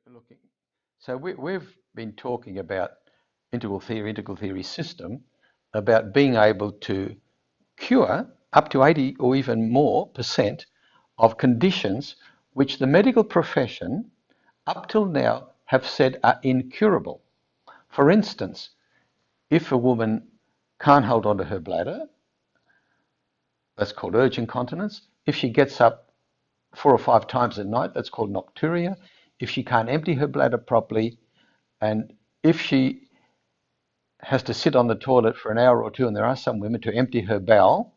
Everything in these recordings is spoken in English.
looking. So we've been talking about integral theory system, about being able to cure up to 80 or even more percent of conditions which the medical profession up till now have said are incurable. For instance, if a woman can't hold onto her bladder, that's called urgent incontinence. If she gets up 4 or 5 times a night, that's called nocturia. If she can't empty her bladder properly, and if she has to sit on the toilet for an hour or two, and there are some women to empty her bowel,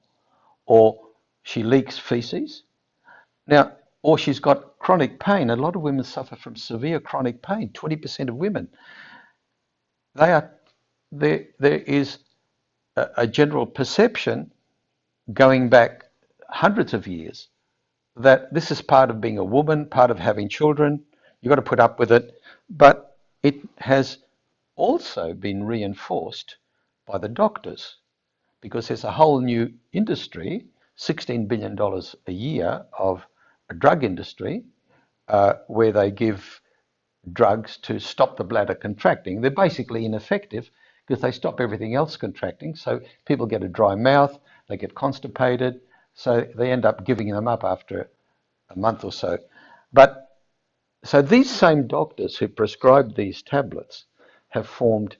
or she leaks feces. Now, or she's got chronic pain. A lot of women suffer from severe chronic pain. 20% of women. There is a general perception going back hundreds of years that this is part of being a woman, part of having children. You've got to put up with it. But it has also been reinforced by the doctors, because there's a whole new industry, $16 billion a year of a drug industry, where they give drugs to stop the bladder contracting. They're basically ineffective because they stop everything else contracting. So people get a dry mouth, they get constipated, so they end up giving them up after a month or so. But so these same doctors who prescribe these tablets have formed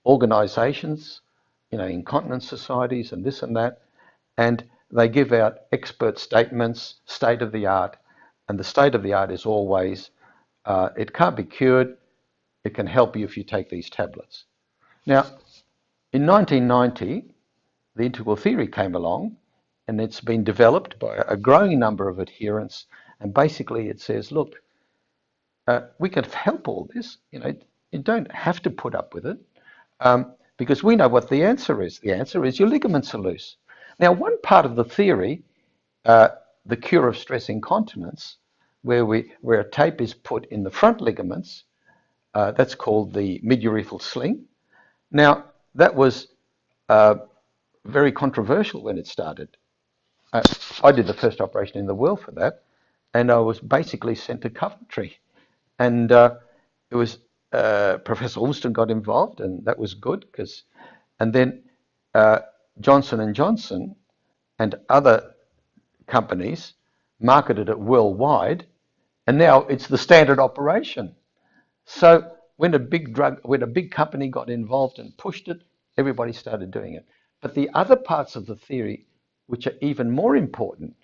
organizations, incontinence societies and this and that, and they give out expert statements, state of the art, and the state of the art is always, it can't be cured, it can help you if you take these tablets. Now, in 1990, the integral theory came along, and it's been developed by a growing number of adherents, and basically it says, look, we can help all this. You don't have to put up with it, because we know what the answer is. The answer is your ligaments are loose. Now, one part of the theory, the cure of stress incontinence, where a tape is put in the front ligaments, that's called the mid-urethral sling. Now, that was very controversial when it started. I did the first operation in the world for that, and I was basically sent to Coventry. And it was Professor Alston got involved, and that was good, and then Johnson and Johnson and other companies marketed it worldwide, and now it's the standard operation. So when a big company got involved and pushed it, everybody started doing it. But the other parts of the theory, which are even more important,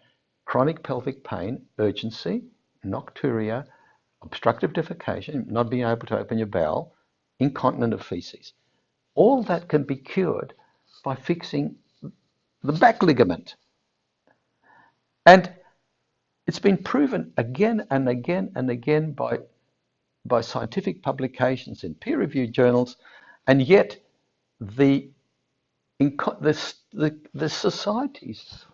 chronic pelvic pain, urgency, nocturia, obstructive defecation, not being able to open your bowel, incontinent of feces, all that can be cured by fixing the back ligament. And it's been proven again and again and again by scientific publications in peer-reviewed journals, and yet the societies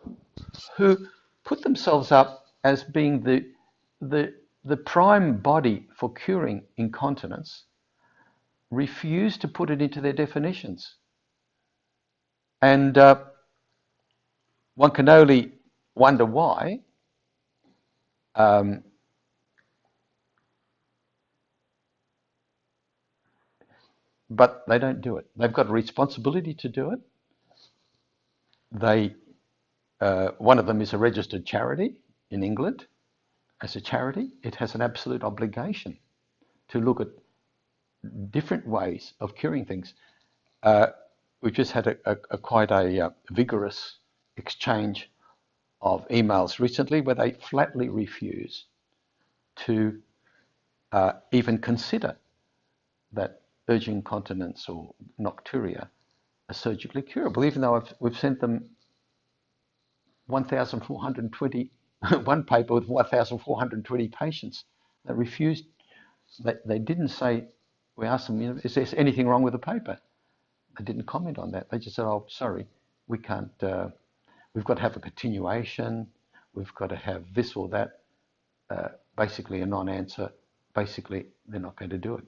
who put themselves up as being the prime body for curing incontinence refuse to put it into their definitions. And one can only wonder why. But they don't do it. They've got a responsibility to do it. One of them is a registered charity in England. As a charity, it has an absolute obligation to look at different ways of curing things. We've just had quite a vigorous exchange of emails recently where they flatly refuse to even consider that urgent incontinence or nocturia are surgically curable, even though we've sent them 1,420, one paper with 1,420 patients that refused. They didn't say, we asked them, is there anything wrong with the paper? They didn't comment on that. They just said, oh, sorry, we can't, we've got to have a continuation, we've got to have this or that, basically a non-answer. Basically, they're not going to do it,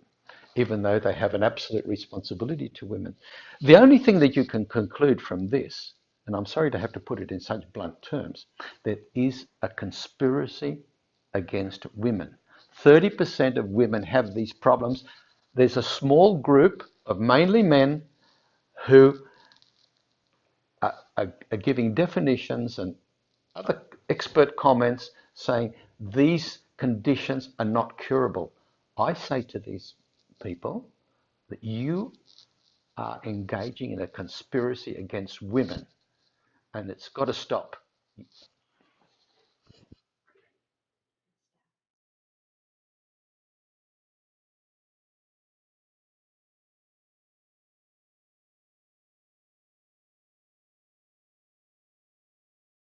even though they have an absolute responsibility to women. The only thing that you can conclude from this, and I'm sorry to have to put it in such blunt terms, there is a conspiracy against women. 30% of women have these problems. There's a small group of mainly men who are giving definitions and other expert comments saying these conditions are not curable. I say to these people that you are engaging in a conspiracy against women, and it's got to stop.